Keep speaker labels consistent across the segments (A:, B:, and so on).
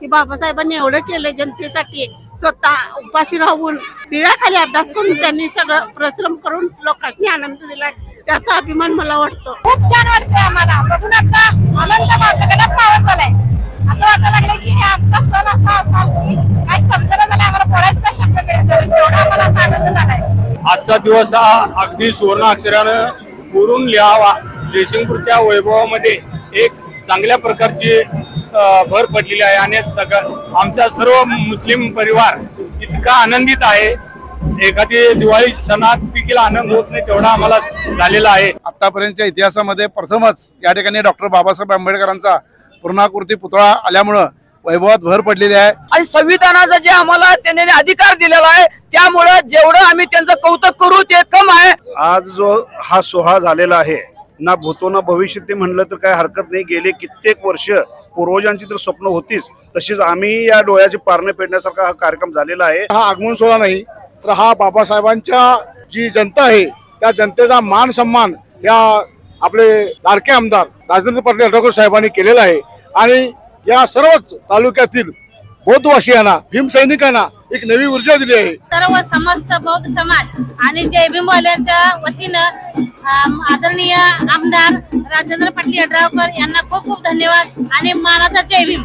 A: की बाबासाहेबांनी एवढं केलं जनतेसाठी, स्वतः उपाशी राहून दिव्याखाली अभ्यास करून त्यांनी सगळं परिश्रम करून लोकांनी आनंद दिलाय, त्याचा अभिमान मला वाटतो।
B: खूप छान वाटतंय आम्हाला बघून, आमचा आनंद गगनात मावत झालाय। असं वाटायला लागलं की आमचा सण असा असाल की काही समजायला झालं, आम्हाला बोलायचा शब्द मिळतो, एवढा आम्हाला असा आनंद झालाय।
C: आजचा दिवस हा अगदी सुवर्ण अक्षरानं पुरून लिहावा। जयसिंगपूरच्या वैभवामध्ये एक चांगल्या प्रकारची भर पडलेली आहे आणि आमचा सर्व मुस्लिम परिवार इतका आनंदित आहे। एखादी दिवाळी सणात देखील आनंद होत नाही तेवढा आम्हाला झालेला आहे।
D: आतापर्यंतच्या इतिहासामध्ये प्रथमच या ठिकाणी डॉक्टर बाबासाहेब आंबेडकरांचा पूर्णाकृती पुतळा आल्यामुळे वैभवात भर पडलेली आहे
E: आणि संविधानाचा जे आम्हाला त्यांनी अधिकार दिलेला आहे त्यामुळे जेवढं आम्ही त्यांचं कौतुक करू ते कम आहे।
F: आज जो हा सोहळा झालेला आहे ना भूतो ना भविष्य ते म्हणलं तर काय हरकत नाही। गेले कित्येक वर्ष पूर्वजांची तर स्वप्न होतीच, तशीच आम्ही या डोळ्याची पारणे फेडण्यासारखा हा कार्यक्रम झालेला आहे।
D: हा आगमन सोहळा नाही तर हा बाबासाहेबांच्या जी जनता आहे त्या जनतेचा मान सन्मान या आपले लाडके आमदार राजेंद्र पाटील यड्रावकर साहेबांनी केलेला आहे आणि या सर्वच तालुक्यातील बौद्धवासियांना भीमसैनिकांना एक नवी ऊर्जा दिली आहे।
B: सर्व समस्त बौद्ध समाज आणि जय भीमवाल्यांच्या वतीनं आदरणीय आमदार राजेंद्र पाटील यड्रावकर यांना खूप खूप धन्यवाद आणि मानाचा जय भीम।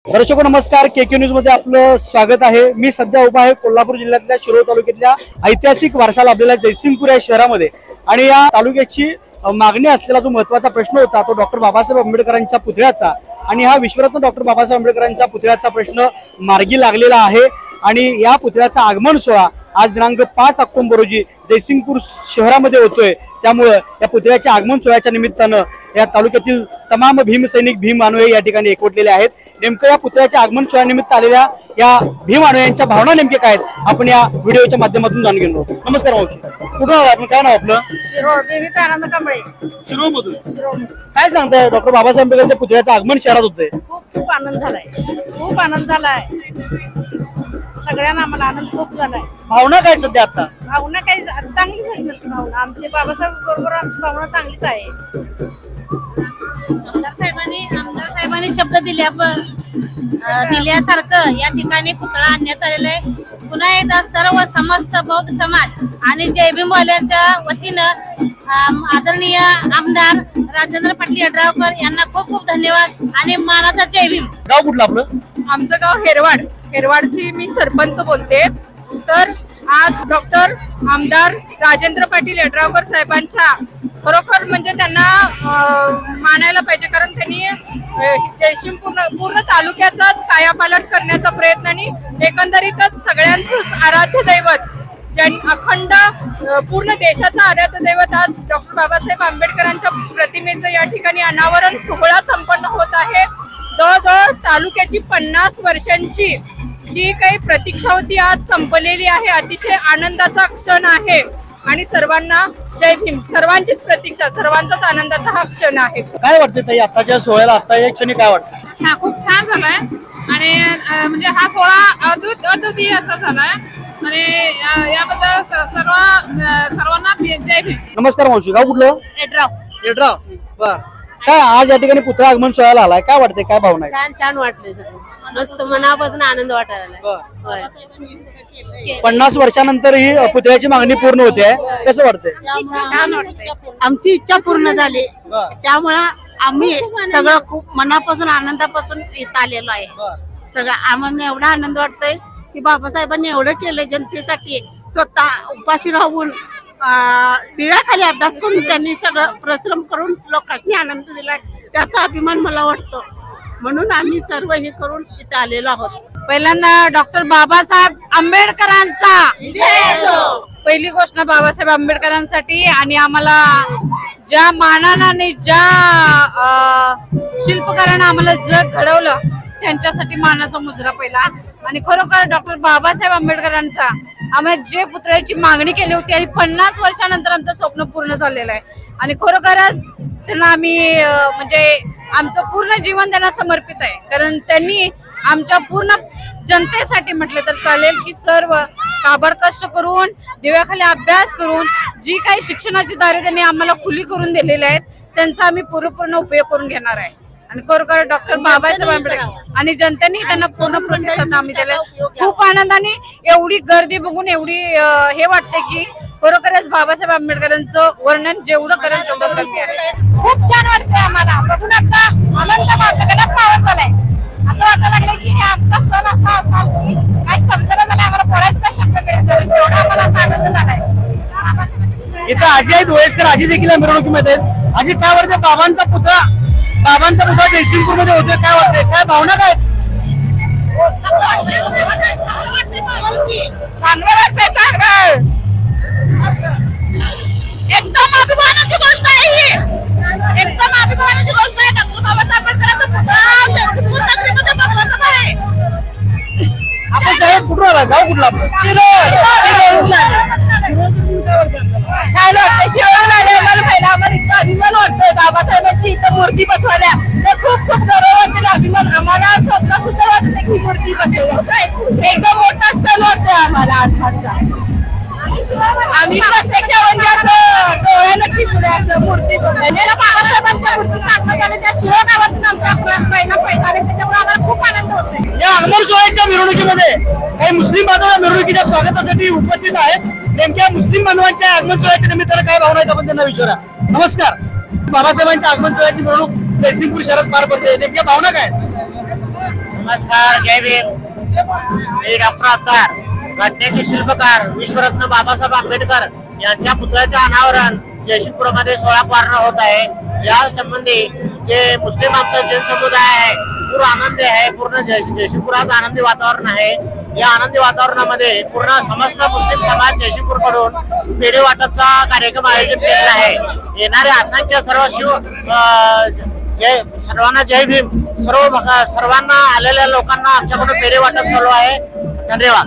E: दर्शको नमस्कार, केके न्यूज मध्ये आपलं स्वागत आहे। मी सध्या उभा आहे कोल्हापूर जिल्ह्यातल्या शिरोळ तालुक्यातल्या ऐतिहासिक वारसा लाभलेल्या जयसिंगपूर या शहरामध्ये आणि या तालुक्याची मागणी असलेला जो महत्त्वाचा प्रश्न होता तो डॉक्टर बाबासाहेब आंबेडकरांच्या पुतळ्याचा आणि हा विश्वरत्न डॉक्टर बाबासाहेब आंबेडकरांच्या पुतळ्याचा प्रश्न मार्गी लागलेला आहे आणि या पुतळ्याचा आगमन सोहळा आज दिनांक 5 ऑक्टोबर रोजी जयसिंगपूर शहरामध्ये होतोय। त्यामुळे या पुतळ्याच्या आगमन सोहळ्याच्या निमित्तानं या तालुक्यातील तमाम भीमसैनिक भीम अनुयायी या ठिकाणी एकवटलेले आहेत। नेमकं या पुतळ्याच्या आगमन सोहळ्यानिमित्त आलेल्या या भीम अनुयायांच्या भावना नेमक्या काय आहेत आपण या व्हिडिओच्या माध्यमातून जाणून घेणार आहोत। नमस्कार मावशी, कुठून आलात आपण, काय नाव आपलं?
B: शिरोळ विवेकानंद कांबळे।
E: शिरोळमधून। काय सांगताय, डॉक्टर बाबासाहेब आंबेडकरांच्या पुतळ्याचं आगमन शहरात होतंय?
B: खूप आनंद झालाय, खूप आनंद झालाय, सगळ्यांना आम्हाला आनंद खूप झालाय।
E: भावना काय सध्या आता?
B: भावना काही चांगलीच आहे भावना, आमचे बाबासाहेब बरोबर आमची भावना चांगलीच आहे। आमदार साहेबांनी शब्द दिल्यासारखं या ठिकाणी पुतळा आणण्यात आलेला आहे। पुन्हा एकदा सर्व समस्त बौद्ध समाज आणि जय भीमवाल्यांच्या वतीनं आदरणीय आमदार राजेंद्र पाटील यड्रावकर यांना खूप खूप धन्यवाद आणि मानाचा जय भीम।
E: गाव कुठलं आपलं?
A: आमचं गाव हेरवाड, हेरवाडची मी सरपंच बोलते। तर आज डॉक्टर आमदार राजेंद्र पाटील यड्रावकर साहेबांच्या खरोखर म्हणजे त्यांना मानायला पाहिजे, कारण त्यांनी जयसिंगपूर पूर्ण तालुक्याचाच कायापालट करण्याचा प्रयत्न आणि एकंदरीतच सगळ्यांचंच आराध्य दैवत अखंड पूर्ण देशाचं आराध्य दैवत आज डॉक्टर बाबासाहेब आंबेडकरांच्या प्रतिमेचं या ठिकाणी अनावरण सोहळा संपन्न होत आहे। जवळजवळ तालुक्याची 50 वर्षांची जी काही प्रतीक्षा होती आज संपलेली आहे। अतिशय आनंदाचा क्षण आहे आणि सर्वांना जय भीम, सर्वांचीच प्रतीक्षा, सर्वांचाच आनंदाचा हा क्षण आहे।
E: काय वाटतं ताई आताच्या सोहळ्याला, आता या क्षणी काय वाटतं?
A: हा खूप छान झालाय आणि म्हणजे हा सोहळा अद्वितीय असा झालाय आणि याबद्दल सर्वांना जय भीम।
E: नमस्कार मावशी, गाव कुठलं? येड्राव। बर, काय आज या ठिकाणी पुतळा आगमन सोहळ्याला आलाय, काय वाटतंय, काय भावना आहे?
B: छान छान वाटले, मस्त मनापासून आनंद वाटायला।
E: 50 वर्षानंतर ही पुतळ्याची मागणी पूर्ण होते, कसं वाटतंय?
A: छान वाटतंय, आमची इच्छा पूर्ण झाली त्यामुळं आम्ही सगळं खूप मनापासून आनंदापासून इथं आलेलो आहे। सगळं आम्हाला एवढा आनंद वाटतोय की बाबासाहेबांनी एवढं केलं जनतेसाठी, स्वतः उपाशी राहून दिव्याखाली अभ्यास करून त्यांनी सगळं परिश्रम करून लोकांनी आनंद दिलाय, त्याचा अभिमान मला वाटतो। म्हणून आम्ही सर्व हे करून इथे आलेलो आहोत।
B: पहिल्यांदा डॉक्टर बाबासाहेब आंबेडकरांचा पहिली गोष्ट बाबासाहेब आंबेडकरांसाठी आणि आम्हाला ज्या मानानं आणि ज्या शिल्पकारानं आम्हाला जग घडवलं त्यांच्यासाठी मानाचा मुजरा पहिला आणि खरोखर डॉक्टर बाबासाहेब आंबेडकरांचा आम्हाला जे पुतळ्याची मागणी केली होती आणि 50 वर्षानंतर आमचं स्वप्न पूर्ण झालेलं आहे आणि खरोखरच त्यांना आम्ही म्हणजे आमचं पूर्ण जीवन त्यांना समर्पित आहे, कारण त्यांनी आमच्या पूर्ण जनतेसाठी म्हटलं तर चालेल की सर्व काबड कष्ट करून दिव्याखाली अभ्यास करून जी काही शिक्षणाची दारे त्यांनी आम्हाला खुली करून दिलेली आहेत त्यांचा आम्ही पूर्ण उपयोग करून घेणार आहे। आणि खरोखर डॉक्टर बाबासाहेब आंबेडकर आणि जनतेने त्यांना पूर्ण प्रतिसाद आम्ही दिला. खूप आनंदाने एवढी गर्दी बघून एवढी हे वाटते की खरोखरच बाबासाहेब आंबेडकरांचं वर्णन जेवढं करेल तेवढं कमी आहे.
A: खूप छान वाटतंय आम्हाला बघून आमचा आनंद गगनात मावत झालाय. असं वाटायला लागलं की हे आमचा सण असा असाल की काही समजायला झालं आम्हाला बोलायचा शब्द मिळतो एवढा आम्हाला असा आनंद झालाय.
E: इथं आजी आहेत वयस्कर आजी देखील मिरवणुकीमध्ये आहेत. आजी काय वाटते बाबांचा पुतळा जयसिंगपूर मध्ये होते, काय वाटते, काय भावना काय?
A: एकदम अभिमानाची गोष्ट आहे ही. एकदम अभिमानाची गोष्ट आहे. डॉक्टर बाबासाहेब आंबेडकरांचा पुतळा नगरीमध्ये बसवत आहे.
E: आपण सगळ्यात कुठून आला, गाव कुठला आपलं?
A: छान वाटतं. शिवून आले आम्हाला पहिला आम्हाला इतका अभिमान वाटतोय बाबासाहेबांची इथं मूर्ती बसवायला. तर खूप खूप गर्व वाटते. अभिमान आम्हाला स्वतः सुद्धा वाटते की मूर्ती बसवली. एकदम मोठा सण वाटतोय आम्हाला आजचा. आम्ही प्रत्यक्ष म्हणजे असं डोळ्यानं टिपले असं मूर्ती बघायला. बाबासाहेबांच्या मूर्ती स्थापन झाली त्या शिरो गावातून आमच्या पहिला आले. त्याच्यामुळे आम्हाला खूप आनंद होतोय.
E: या आगमन सोहळ्याच्या मिरवणुकीमध्ये काही मुस्लिम बांधव मिरवणुकीच्या स्वागतासाठी उपस्थित आहेत. नेमक्या मुस्लिम बांधवांच्या आगमन सोहळ्याच्या निमित्तानं काय भावना आहेत आपण त्यांना विचारा. नमस्कार. बाबासाहेबांच्या आगमन सोहळ्याची मिरवणूक जयसिंगपूर शहरात पार पडते, नेमक्या भावना काय?
G: नमस्कार, जय भीम. मी डॉक्टर आमदार घटनेचे शिल्पकार विश्वरत्न बाबासाहेब आंबेडकर यांच्या पुतळ्याचे अनावरण जयसिंगपूरमध्ये 16 पारण होत आहे. या संबंधी जे मुस्लिम आमचा जनसमुदाय आहे पूर्ण आनंदी आहे. पूर्ण जयसिंगपुरात आनंदी वातावरण आहे. या आनंदी वातावरणामध्ये पूर्ण समस्त मुस्लिम समाज जयसिंगपूर कडून पेढे वाटपचा कार्यक्रम आयोजित केलेला आहे. येणारे असंख्य सर्वांना जय भीम. सर्वांना आलेल्या लोकांना आमच्याकडून पेढे वाटप चालू आहे. धन्यवाद.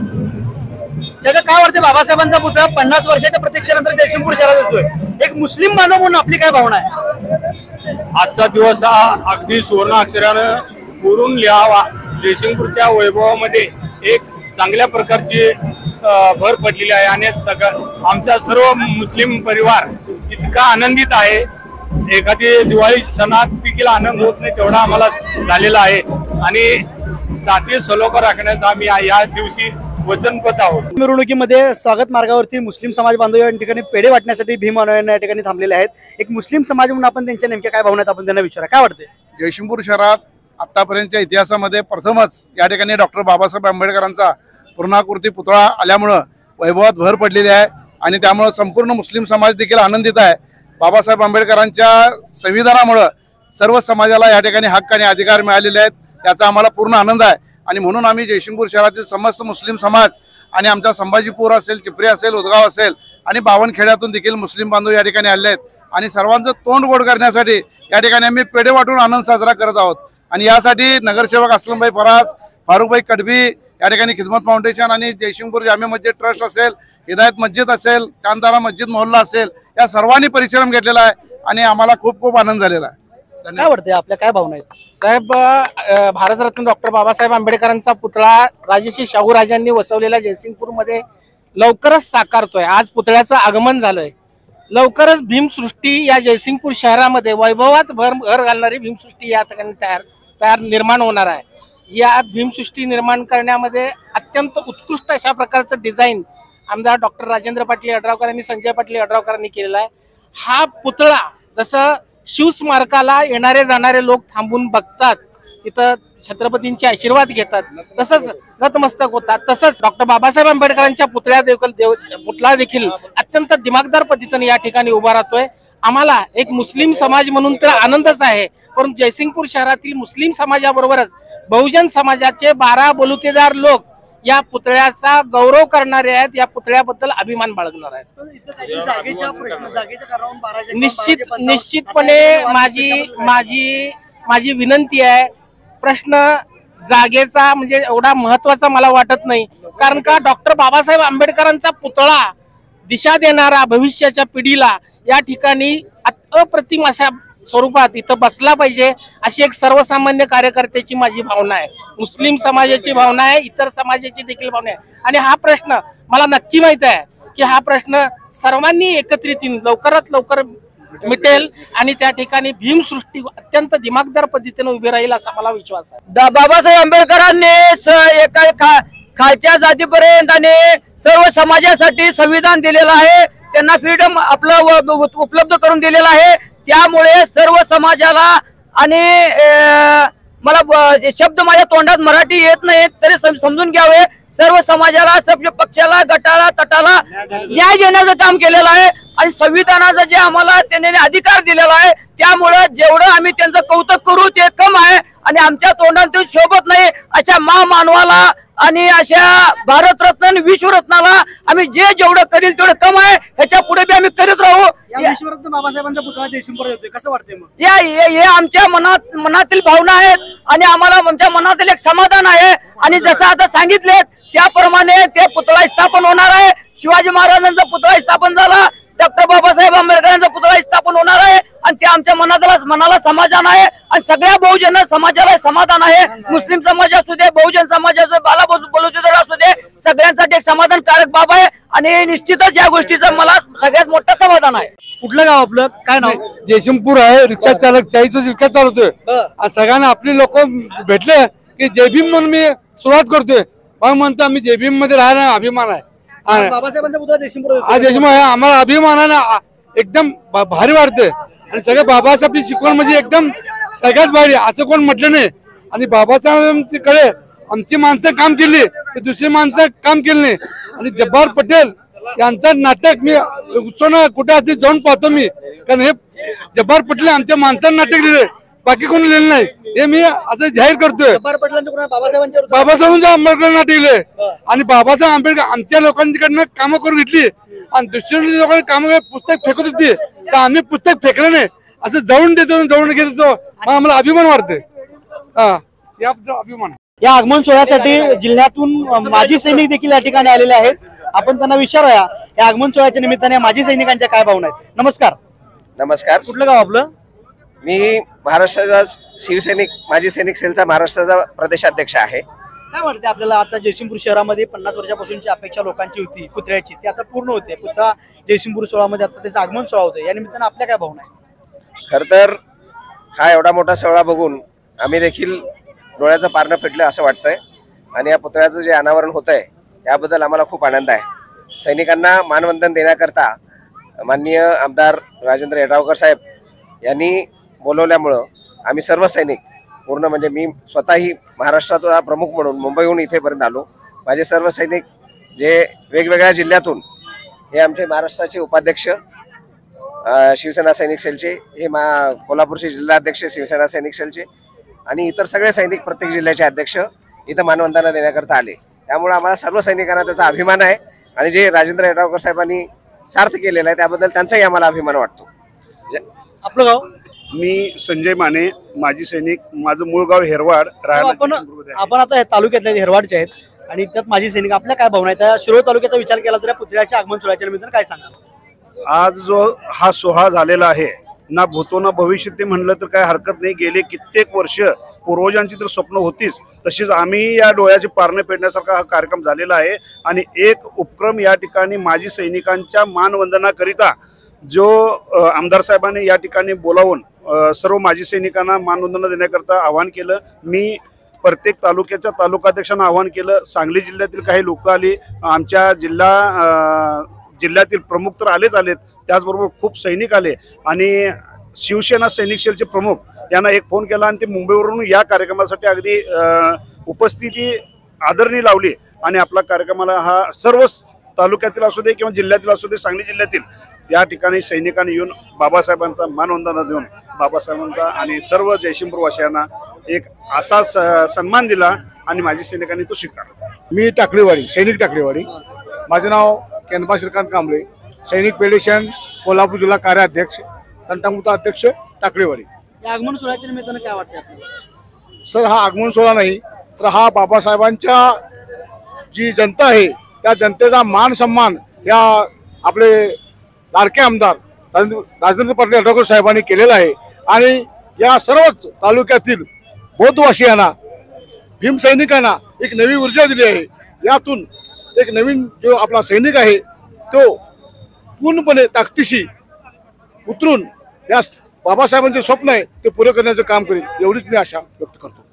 E: जग काय वाटते बाबासाहेबांचा पुतळा 50 वर्षाच्या प्रतीक्षेनंतर जयसिंगपूर शहरात येतोय, एक मुस्लिम बांधव म्हणून आपली काय भावना आहे?
C: आजचा दिवस हा अगदी सुवर्ण अक्षरानं पुरून लिहावा. जयसिंगपूरच्या वैभवामध्ये एक चांगल्या प्रकारची भर पडलेली आहे आणि आमचा सर्व मुस्लिम परिवार इतका आनंदित आहे. एखादी दिवाळी सणात देखील आनंद होत नाही तेवढा आम्हाला झालेला आहे आणि जातीय सलोखा राखण्याचा आम्ही या दिवशी वचनबद्ध आहोत.
E: मिरवणुकीमध्ये स्वागत मार्गावरती मुस्लिम समाज बांधव या ठिकाणी पेढे वाटण्यासाठी भीम अनुयायांना या ठिकाणी थांबलेले आहेत. एक मुस्लिम समाज म्हणून आपण त्यांच्या नेमक्या काय भावना आहेत आपण त्यांना विचारा. काय वाटते?
D: जयसिंगपूर शहरात आतापर्यंतच्या इतिहासामध्ये प्रथमच या ठिकाणी डॉक्टर बाबासाहेब आंबेडकरांचा पूर्णाकृती पुतळा आल्यामुळं वैभवात भर पडलेली आहे आणि त्यामुळं संपूर्ण मुस्लिम समाज देखील आनंदित आहे. बाबासाहेब आंबेडकरांच्या संविधानामुळं सर्व समाजाला या ठिकाणी हक्क आणि अधिकार मिळालेले आहेत. याचा आम्हाला पूर्ण आनंद आहे आणि म्हणून आम्ही जयसिंगपूर शहरातील समस्त मुस्लिम समाज आणि आमचा संभाजीपूर असेल, चिपरी असेल, उदगाव असेल आणि बावनखेड्यातून देखील मुस्लिम बांधव या ठिकाणी आले आहेत आणि सर्वांचं तोंड गोड करण्यासाठी या ठिकाणी आम्ही पेढे वाटून आनंद साजरा करत आहोत. आणि यासाठी नगरसेवक असलमभाई फराज, फारुखभाई कडबी, या ठिकाणी खिदमत फाउंडेशन आणि जयसिंगपूर जामी मस्जिद ट्रस्ट असेल, हिदायत मस्जिद असेल, चांदारा मस्जिद मोहल्ला असेल, या सर्वांनी परिश्रम घेतलेला आहे आणि आम्हाला खूप खूप आनंद झालेला आहे.
E: काय वाटते आपल्या काय भावना आहेत?
G: साहेब, भारतरत्न डॉक्टर बाबासाहेब आंबेडकरांचा पुतळा राजर्षी शाहू राजांनी वसवलेला जयसिंगपूरमध्ये लवकरच साकारतोय. आज पुतळ्याचं आगमन झालंय. लवकरच भीमसृष्टी या जयसिंगपूर शहरामध्ये वैभवात भर घालणारी भीमसृष्टी या ठिकाणी तयार निर्माण होणार आहे. या भीमसृष्टी निर्माण करण्यामध्ये अत्यंत उत्कृष्ट अशा प्रकारचं डिझाईन आमदार डॉक्टर राजेंद्र पाटील यड्रावकर आणि संजय पाटील यड्रावकरांनी केलेला आहे. हा पुतळा जसं शिवस्मारकाला येणारे जाणारे लोक थांबून बघतात, तिथं छत्रपतींचे आशीर्वाद घेतात, तसंच नतमस्तक होतात, तसंच डॉक्टर बाबासाहेब आंबेडकरांच्या पुतळा देखील अत्यंत दिमागदार पद्धतीने या ठिकाणी उभा राहतोय. आम्हाला एक मुस्लिम समाज म्हणून तर आनंदच आहे, परंतु जयसिंगपूर शहरातील मुस्लिम समाजाबरोबरच बहुजन समाजाचे 12 बलुतेदार लोक या पुतळ्याचा गौरव करणारे आहेत. या पुतळ्याबद्दल अभिमान बाळगणार आहेत. निश्चितपणे माझी विनंती आहे, प्रश्न जागेचा म्हणजे एवढा महत्वाचा मला वाटत नाही, कारण का डॉक्टर बाबासाहेब आंबेडकरांचा पुतळा दिशा देणारा भविष्याच्या पिढीला या ठिकाणी अप्रतिम अशा स्वरूपात इथं बसला पाहिजे, अशी एक सर्वसामान्य कार्यकर्त्याची माझी भावना आहे. मुस्लिम समाजाची भावना आहे, इतर समाजाची देखील भावना आहे. आणि हा प्रश्न मला नक्की माहित आहे की हा प्रश्न सर्वांनी एकत्रित लवकरात लवकर मिटेल आणि त्या ठिकाणी भीमसृष्टी अत्यंत दिमागदार पद्धतीने उभी राहील असा मला विश्वास आहे.
E: बाबासाहेब आंबेडकरांनी एका खालच्या जातीपर्यंत आणि सर्व समाजासाठी संविधान दिलेलं आहे, त्यांना फ्रीडम आपलं उपलब्ध करून दिलेलं आहे. त्यामुळे सर्व समाजाला आणि मला शब्द माझ्या तोंडात मराठी येत नाही तरी समजून घ्यावे, सर्व समाजाला सर्व पक्षाला गटाला तटाला न्याय देण्याचं काम केलेलं आहे आणि संविधानाचा जे आम्हाला त्यांनी अधिकार दिलेला आहे त्यामुळे जेवढं आम्ही त्यांचं कौतुक करू ते कम आहे आणि आमच्या तोंडात ते शोभत नाही. अशा महामानवाला आणि अशा भारतरत्न विश्वरत्नाला आम्ही जेवढं करील तेवढं कम आहे, ह्याच्या पुढे बी आम्ही करीत राहू.
H: विश्वरत्न बाबासाहेबांचा पुतळा जयसिंगपूर येतोय, कसं वाटतंय मग?
E: हे आमच्या मनातील भावना आहेत आणि आम्हाला आमच्या मनातील एक समाधान आहे आणि जसं आता सांगितले त्याप्रमाणे ते पुतळा स्थापन होणार आहे. शिवाजी महाराजांचा पुतळा स्थापन झाला, डॉक्टर बाबासाहेब आंबेडकरांचा पुतळा स्थापन होणार आहे आणि ते आमच्या मनाला समाधान आहे आणि सगळ्या बहुजन समाजाला समाधान आहे. मुस्लिम समाज असू दे, बहुजन समाज असू दे, बाला बलुतेदार असू दे, सगळ्यांसाठी एक समाधानकारक बाब आहे आणि निश्चितच या गोष्टीचं मला सगळ्यात मोठं समाधान आहे.
H: कुठलं गाव आपलं, काय नाव?
D: जयसिंगपूर आहे. रिक्षा चालक 40 रिक्षा चालवतोय आणि सगळ्यांना आपले लोक भेटले की जय भीम म्हणून मी सुरुवात करतोय. मग म्हणतो आम्ही जय भीम मध्ये राहायला अभिमान आहे.
H: बाबासाहेबांचा पुतळा जयसिंगपूर
D: आज यजमान आहे, आम्हाला अभिमान आहे ना, एकदम भारी वाटतंय आणि सगळ्या बाबासाहेबची शिकवण म्हणजे एकदम सगळ्यात भारी, असं कोण म्हटलं नाही. आणि बाबासाहेबांकडे आमची माणसं काम केली तर दुसरी माणसं काम केली नाही. आणि जब्बार पटेल यांचं नाटक मी उत्सव कुठे असते जाऊन पाहतो मी, कारण हे जब्बार पटेल आमच्या माणसांना नाटक लिहिले, बाकी कोणी लिहिलं नाही. हे मी असं जाहीर करतोय. बाबासाहेबांच्या आंबेडकर नाटक लिहिले आणि बाबासाहेब आंबेडकर आमच्या लोकांकडनं कामं करून घेतली आणि दुसऱ्या लोकांनी कामं पुस्तक फेकत होती तर आम्ही पुस्तक फेकलं नाही, असं जाऊन घेत होतो. आम्हाला अभिमान वाटतोय. अभिमान.
E: या आगमन सोहळ्यासाठी जिल्ह्यातून माजी सैनिक देखील या ठिकाणी आलेले आहेत. आपण त्यांना विचारूया या आगमन सोहळ्याच्या निमित्ताने माजी सैनिकांच्या काय भावना आहेत. नमस्कार.
I: नमस्कार.
E: कुठलं गाव आपलं?
I: मी महाराष्ट्राचा शिवसैनिक माजी सैनिक सेलचा महाराष्ट्राचा प्रदेशाध्यक्ष आहे.
E: काय वाटते आपल्याला, आता जयसिंगपूर शहरामध्ये 50 वर्षापासूनची अपेक्षा लोकांची होती पुतळ्याची, ती आता पूर्ण होते. पुतळा जयसिंगपूर सोहळ्यामध्ये आता त्याचं आगमन सोहळा होतं, या निमित्तानं आपल्या काय भावना आहे?
I: खर तर हा एवढा मोठा सोहळा बघून आम्ही देखील डोळ्याचं पारणं फिटलं असं वाटतंय आणि या पुतळ्याचं जे अनावरण होत आहे याबद्दल आम्हाला खूप आनंद आहे. सैनिकांना मानवंदन देण्याकरता माननीय आमदार राजेंद्र येड्रावकर साहेब यांनी बोलवल्यामुळं आम्ही सर्व सैनिक पूर्ण म्हणजे मी स्वतःही महाराष्ट्राचा प्रमुख म्हणून मुंबईहून इथेपर्यंत आलो. माझे सर्व सैनिक जे वेगवेगळ्या जिल्ह्यातून, हे आमचे महाराष्ट्राचे उपाध्यक्ष शिवसेना सैनिक सेलचे, हे कोल्हापूरचे जिल्हाध्यक्ष शिवसेना सैनिक सेलचे आणि इतर सगळे सैनिक प्रत्येक जिल्ह्याचे अध्यक्ष इथं मानवंदना देण्याकरता आले. त्यामुळे आम्हाला सर्व सैनिकांना त्याचा अभिमान आहे आणि जे राजेंद्र येड्रावकर साहेबांनी सार्थ केलेलं आहे त्याबद्दल त्यांचाही आम्हाला अभिमान वाटतो.
E: आपलं गाव?
F: मी संजय माने, माजी सैनिक. माझं मूळ गाव हेरवाड.
E: आपण आता तालुक्यातल्या हेरवाडचे आहेत आणि त्यात माजी सैनिक, आपल्या काय भावना आहेत? शिरोळ तालुक्याचा विचार केला तर पुतळ्याच्या आगमन सोहळ्याच्या निमित्तानं काय सांगा?
F: आज जो हा सोहळा झालेला आहे ना भूतो ना भविष्य ते म्हणलं तर काय हरकत नाही. गेले कित्येक वर्ष पूर्वजांची तर स्वप्न होतीच, तशीच आम्ही या डोळ्याचे पारणे फेडण्यासारखा हा कार्यक्रम झालेला आहे. आणि एक उपक्रम या ठिकाणी माजी सैनिकांच्या मानवंदनाकरिता जो आमदार साहेबांनी या ठिकाणी बोलावून सर्व माजी सैनिकांना मानवंदना देण्याकरता आवाहन केलं. मी प्रत्येक तालुक्याच्या तालुकाध्यक्षांना आवाहन केलं. सांगली जिल्ह्यातील काही लोक आली, आमच्या जिल्ह्यातील प्रमुख तर आलेत, त्याचबरोबर खूप सैनिक आले आणि शिवसेना सैनिक सेलचे प्रमुख यांना एक फोन केला आणि ते मुंबईवरून या कार्यक्रमासाठी अगदी उपस्थिती आदरणी लावली आणि आपला कार्यक्रमाला हा सर्व तालुक्यातील असू दे किंवा जिल्ह्यातील असू दे, सांगली जिल्ह्यातील या ठिकाणी सैनिकांनी येऊन बाबासाहेबांचा मानवंदना देऊन बाबासाहेबांचा आणि सर्व जयसिंगपूर वासियांना एक असा सन्मान दिला आणि माजी सैनिकांनी तो स्वीकारला.
D: मी टाकळीवाडी, सैनिक टाकळीवाडी. माझे नाव केंद्रपाल श्रीकांत कांबळे, सैनिक फेडरेशन कोल्हापूर जिल्हा कार्याध्यक्ष, तंटामुक्त अध्यक्ष टाकळीवाडी.
E: या आगमन सोहळ्याच्या निमित्तानं काय वाटतं आपल्याला?
D: सर, हा आगमन सोहळा नाही तर हा बाबासाहेबांच्या जी जनता आहे त्या जनतेचा मान सन्मान या आपले लाडके आमदार राजेंद्र पाटील येड्रावकर साहेबांनी केलेला आहे. आणि या सर्वच तालुक्यातील बौद्धवासियांना, भीमसैनिकांना एक नवी ऊर्जा दिली आहे. यातून एक नवीन जो आपला सैनिक आहे तो पूर्णपणे ताकदीशी उतरून या बाबासाहेबांचे स्वप्न आहे ते पुरे करण्याचं काम करेल एवढीच मी आशा व्यक्त करतो.